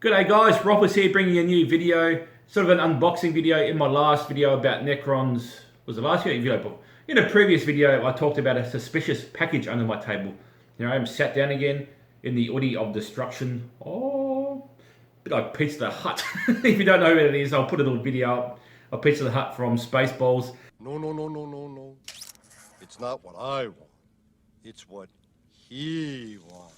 G'day guys, Rolfus here bringing you a new video, sort of an unboxing video. In my last video about Necrons, was the last video? In a previous video I talked about a suspicious package under my table. Here I am sat down again in the Uddy of Destruction. Oh, a bit like Pizza the Hut. If you don't know what it is, I'll put a little video up of Pizza the Hut from Spaceballs. No. It's not what I want. It's what he wants.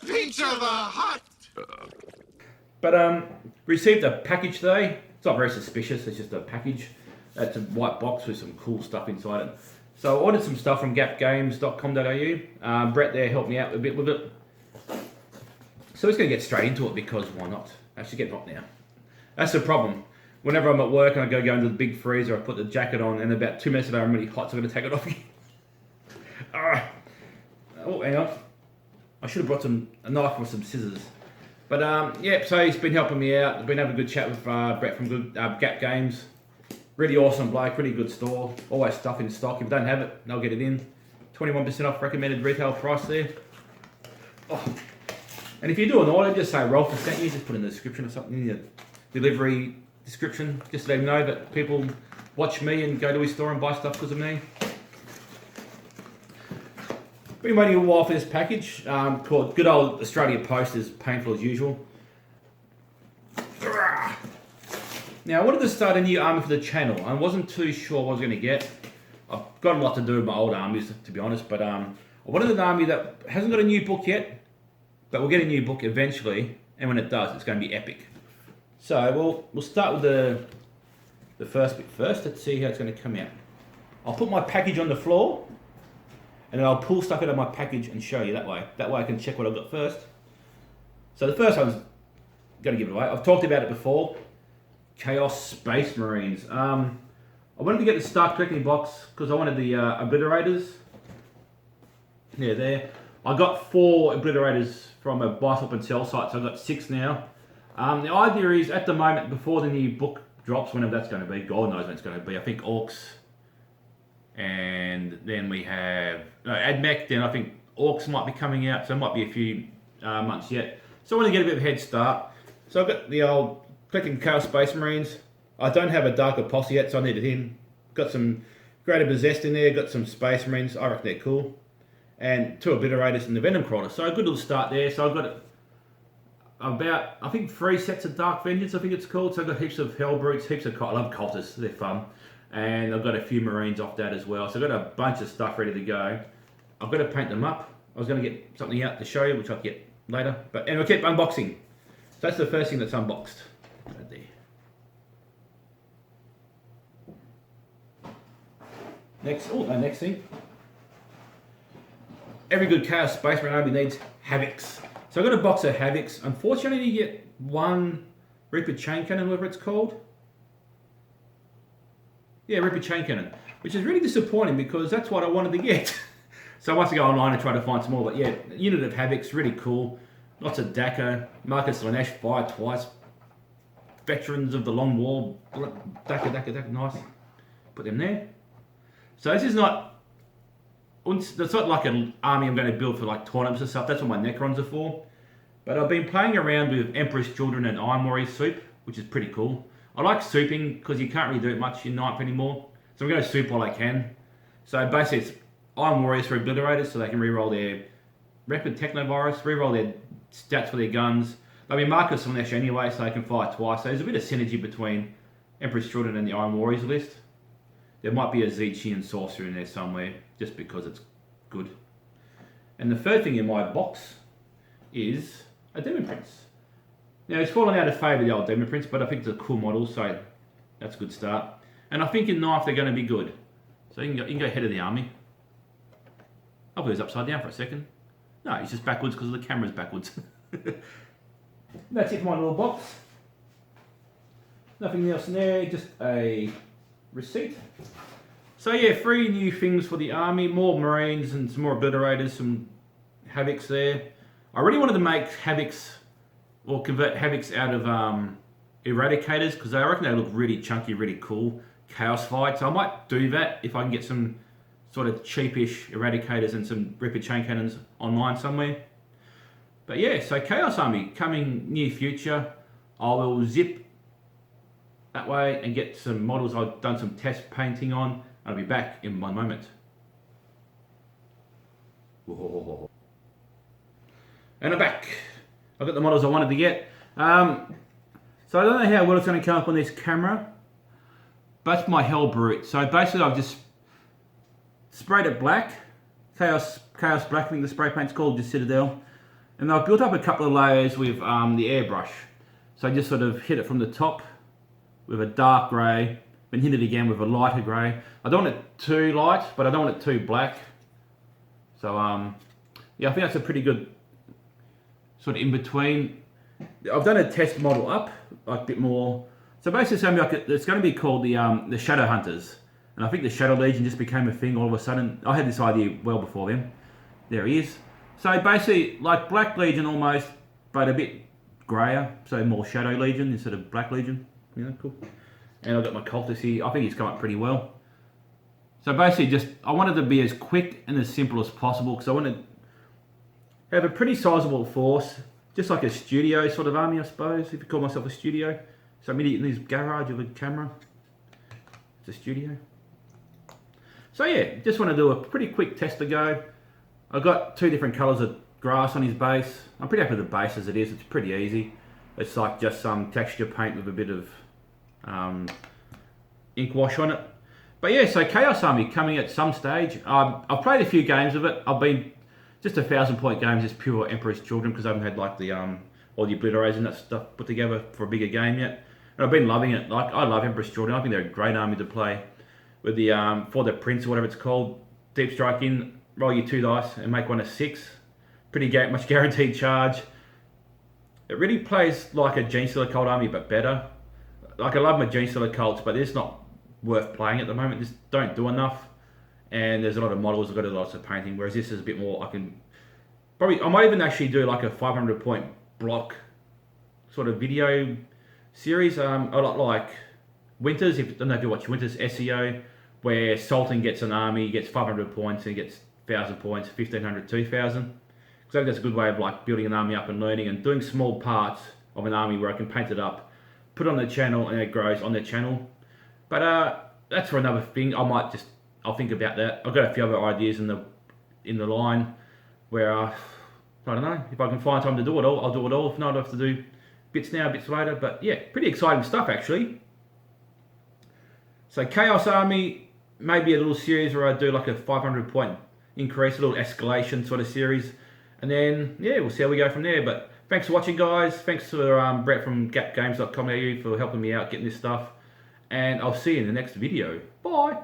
Pizza the Hut! But received a package today. It's not very suspicious, it's just a package. It's a white box with some cool stuff inside it. So I ordered some stuff from gapgames.com.au. Brett there helped me out a bit with it. So we're just going to get straight into it because why not? Actually get hot now. That's the problem. Whenever I'm at work and I go into the big freezer, I put the jacket on and about 2 minutes later I'm really hot, so I'm going to take it off again. Oh, hang on. I should have brought a knife or some scissors. But yeah, so he's been helping me out. I've been having a good chat with Brett from Gap Games. Really awesome bloke, really good store. Always stuff in stock. If you don't have it, they'll get it in. 21% off recommended retail price there. Oh. And if you do an order, just say Rolfus sent you. Just put in the description or something in your delivery description. Just let him know that people watch me and go to his store and buy stuff because of me. Been waiting a while for this package. Called good old Australia Post, is painful as usual. Now I wanted to start a new army for the channel. I wasn't too sure what I was going to get. I've got a lot to do with my old armies, to be honest, but I wanted an army that hasn't got a new book yet, but we'll get a new book eventually, and when it does, it's going to be epic. So we'll start with the first bit first. Let's see how it's going to come out. I'll put my package on the floor, and then I'll pull stuff out of my package and show you that way. That way I can check what I've got first. So the first one's going to give it away. I've talked about it before. Chaos Space Marines. I wanted to get the Start Collecting box because I wanted the Obliterators. Yeah, there. I got 4 Obliterators from a buy, swap and sell site, so I've got 6 now. The idea is, at the moment, before the new book drops, whenever that's going to be, God knows when it's going to be, I think Orcs, and then we have AdMech, then I think Orcs might be coming out, so it might be a few months yet. So I want to get a bit of a head start. So I've got the old collecting Chaos Space Marines. I don't have a Dark Apostle yet, so I needed him. Got some Greater Possessed in there, got some Space Marines, I reckon they're cool. And 2 Obliterators and the Venom Crawler. So a good little start there. So I've got about, I think 3 sets of Dark Vengeance, I think it's called. So I've got heaps of Hell Brutes, heaps of, I love Cultists, they're fun. And I've got a few Marines off that as well. So I've got a bunch of stuff ready to go. I've got to paint them up. I was going to get something out to show you, which I'll get later. But anyway, keep unboxing. So that's the first thing that's unboxed. Right there. Next thing. Every good Chaos Space Marine army needs Havocs. So I've got a box of Havocs. Unfortunately, you get 1 Reaper Chain Cannon, whatever it's called. Yeah, Reaper Chain Cannon, which is really disappointing because that's what I wanted to get. So I must go online and try to find some more. But yeah, unit of Havocs, really cool. Lots of Daka, Marcus Lanesh, fire twice. Veterans of the Long War, Daka, nice. Put them there. So this is not, it's not like an army I'm going to build for like tournaments and stuff. That's what my Necrons are for. But I've been playing around with Emperor's Children and Iron Warrior Soup, which is pretty cool. I like souping because you can't really do it much in 9th anymore. So I'm going to soup while I can. So basically it's Iron Warriors for Obliterators so they can reroll their Rapid Technovirus, reroll their stats for their guns. They'll be Marcus Lanesh anyway, so they can fire twice. So there's a bit of synergy between Emperor's Children and the Iron Warriors list. There might be a Zechian Sorcerer in there somewhere, just because it's good. And the third thing in my box is a Demon Prince. Now, it's fallen out of favour, the old Demon Prince, but I think it's a cool model, so that's a good start. And I think in 9th they're going to be good. So you can go ahead of the army. I'll put this upside down for a second. No, it's just backwards because the camera's backwards. That's it for my little box. Nothing else in there, just a receipt. So yeah, 3 new things for the army, more Marines and some more Obliterators, some Havocs there. I really wanted to make Havocs, or convert Havocs out of Eradicators, because I reckon they look really chunky, really cool. Chaos Fight, so I might do that if I can get some sort of cheapish Eradicators and some Reaper Chain Cannons online somewhere. But yeah, so Chaos Army coming near future. I will zip that way and get some models I've done some test painting on. I'll be back in 1 moment. Whoa. And I'm back. I've got the models I wanted to get. So I don't know how well it's going to come up on this camera. But that's my Hell Brute. So basically I've just sprayed it black. Chaos Black, I think the spray paint's called, just Citadel. And I've built up a couple of layers with the airbrush. So I just sort of hit it from the top with a dark grey, then hit it again with a lighter grey. I don't want it too light, but I don't want it too black. So yeah, I think that's a pretty good sort of in between. I've done a test model up, like a bit more. So basically it's going to be called the Shadow Hunters. And I think the Shadow Legion just became a thing all of a sudden. I had this idea well before then. There he is. So basically, like Black Legion almost, but a bit greyer. So more Shadow Legion instead of Black Legion. You know, cool. And I've got my cultist here. I think he's come up pretty well. So basically I wanted to be as quick and as simple as possible because I wanted to have a pretty sizable force. Just like a studio sort of army, I suppose, if you call myself a studio. So I'm in this garage with a camera. It's a studio. So yeah, just want to do a pretty quick test to go. I've got 2 different colours of grass on his base. I'm pretty happy with the base as it is. It's pretty easy. It's like just some texture paint with a bit of ink wash on it. But yeah, so Chaos Army coming at some stage. I've played a few games of it. I've been just 1,000-point games, just pure Emperor's Children, because I haven't had like the all the obliterators and that stuff put together for a bigger game yet. And I've been loving it. Like I love Emperor's Children. I think they're a great army to play with the for the Prince or whatever it's called. Deep strike in, roll your 2 dice and make one a 6. Pretty much guaranteed charge. It really plays like a Genestealer cult army, but better. Like I love my Genestealer cults, but it's not worth playing at the moment. Just don't do enough. And there's a lot of models, I've got lots of painting, whereas this is a bit more, I might even actually do like a 500-point block sort of video series, a lot like Winters, I don't know if you watch Winters SEO, where Sultan gets an army, gets 500 points, and he gets 1,000 points, 1,500, 2,000. So that's a good way of like building an army up and learning and doing small parts of an army where I can paint it up, put it on the channel, and it grows on the channel. But that's for another thing. I'll think about that. I've got a few other ideas in the line where I don't know if I can find time to do it all. I'll do it all. If not, I have to do bits now, bits later. But yeah, pretty exciting stuff actually. So Chaos Army, maybe a little series where I do like a 500-point increase, a little escalation sort of series, and then yeah, we'll see how we go from there. But thanks for watching, guys. Thanks to Brett from gapgames.com.au for helping me out getting this stuff, and I'll see you in the next video. Bye.